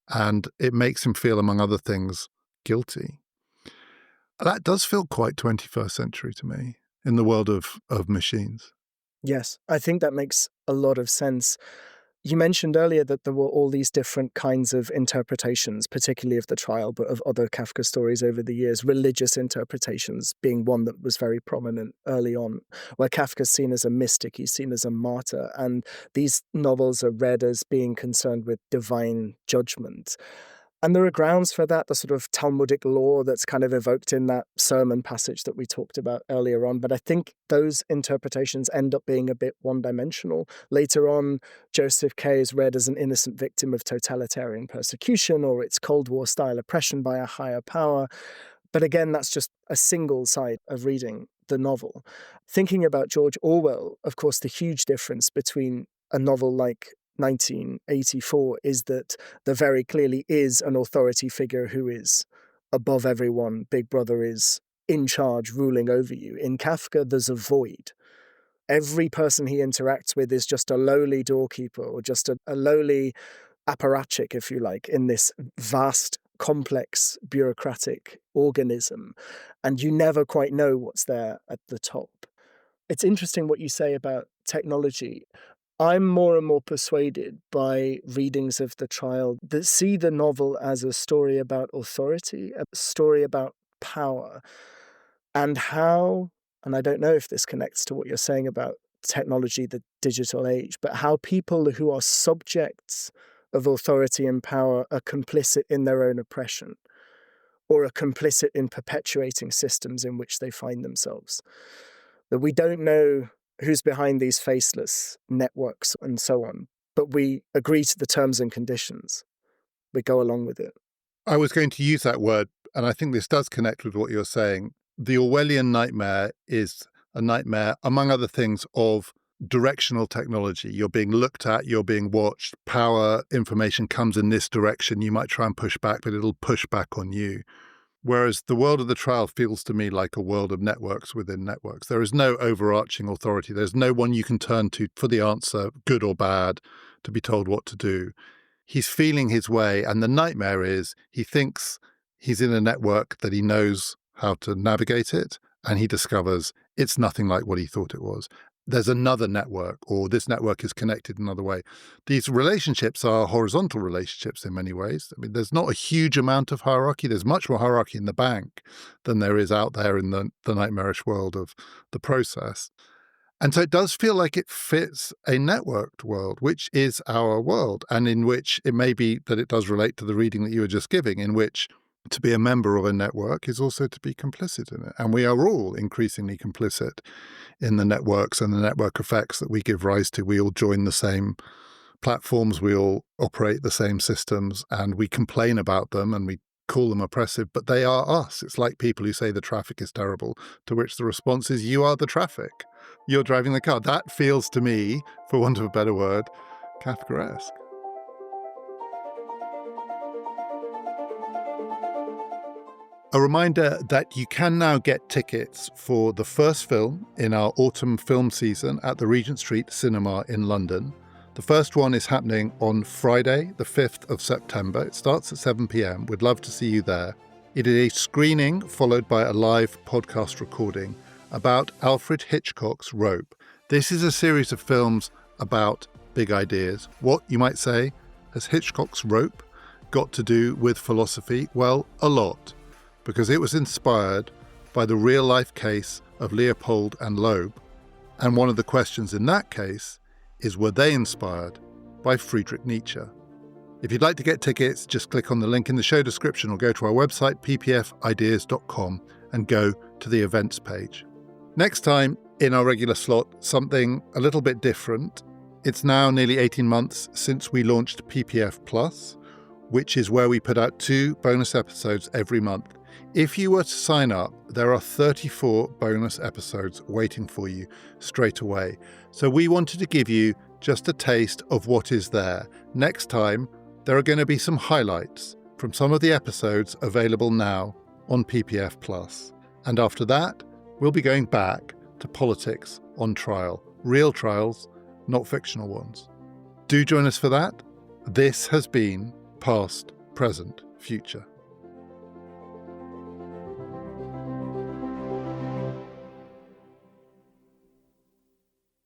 and it makes him feel, among other things, guilty. That does feel quite 21st century to me in the world of machines. Yes, I think that makes a lot of sense. You mentioned earlier that there were all these different kinds of interpretations, particularly of the trial, but of other Kafka stories over the years, religious interpretations being one that was very prominent early on, where Kafka's seen as a mystic, he's seen as a martyr, and these novels are read as being concerned with divine judgment. And there are grounds for that, the sort of Talmudic law that's kind of evoked in that sermon passage that we talked about earlier on. But I think those interpretations end up being a bit one-dimensional. Later on, Joseph K. is read as an innocent victim of totalitarian persecution, or it's Cold War-style oppression by a higher power. But again, that's just a single side of reading the novel. Thinking about George Orwell, of course, the huge difference between a novel like 1984 is that there very clearly is an authority figure who is above everyone. Big Brother is in charge, ruling over you. In Kafka, there's a void. Every person he interacts with is just a lowly doorkeeper or just a lowly apparatchik, if you like, in this vast, complex, bureaucratic organism. And you never quite know what's there at the top. It's interesting what you say about technology. I'm more and more persuaded by readings of the trial that see the novel as a story about authority, a story about power, and how, and I don't know if this connects to what you're saying about technology, the digital age, but how people who are subjects of authority and power are complicit in their own oppression or are complicit in perpetuating systems in which they find themselves. That we don't know who's behind these faceless networks and so on, but we agree to the terms and conditions. We go along with it. I was going to use that word, and I think this does connect with what you're saying. The Orwellian nightmare is a nightmare, among other things, of directional technology. You're being looked at, you're being watched, power, information comes in this direction. You might try and push back, but it'll push back on you. Whereas the world of the trial feels to me like a world of networks within networks. There is no overarching authority. There's no one you can turn to for the answer, good or bad, to be told what to do. He's feeling his way, and the nightmare is he thinks he's in a network that he knows how to navigate it, and he discovers it's nothing like what he thought it was. there's another network, or this network is connected another way. These relationships are horizontal relationships in many ways. I mean, there's not a huge amount of hierarchy. There's much more hierarchy in the bank than there is out there in the nightmarish world of the process. And so it does feel like it fits a networked world, which is our world, and in which it may be that it does relate to the reading that you were just giving, in which to be a member of a network is also to be complicit in it. And we are all increasingly complicit in the networks and the network effects that we give rise to. We all join the same platforms, we all operate the same systems, and we complain about them and we call them oppressive, but they are us. It's like people who say the traffic is terrible, to which the response is, you are the traffic. You're driving the car. That feels to me, for want of a better word, Kafkaesque. A reminder that you can now get tickets for the first film in our autumn film season at the Regent Street Cinema in London. The first one is happening on Friday, the 5th of September. It starts at 7 p.m. We'd love to see you there. It is a screening followed by a live podcast recording about Alfred Hitchcock's Rope. This is a series of films about big ideas. What, you might say, has Hitchcock's Rope got to do with philosophy? Well, a lot, because it was inspired by the real-life case of Leopold and Loeb. And one of the questions in that case is, were they inspired by Friedrich Nietzsche? If you'd like to get tickets, just click on the link in the show description or go to our website, ppfideas.com, and go to the events page. Next time, in our regular slot, something a little bit different. It's now nearly 18 months since we launched PPF Plus, which is where we put out 2 bonus episodes every month. If you were to sign up, there are 34 bonus episodes waiting for you straight away. So we wanted to give you just a taste of what is there. Next time, there are going to be some highlights from some of the episodes available now on PPF Plus. And after that, we'll be going back to politics on trial. Real trials, not fictional ones. Do join us for that. This has been Past, Present, Future.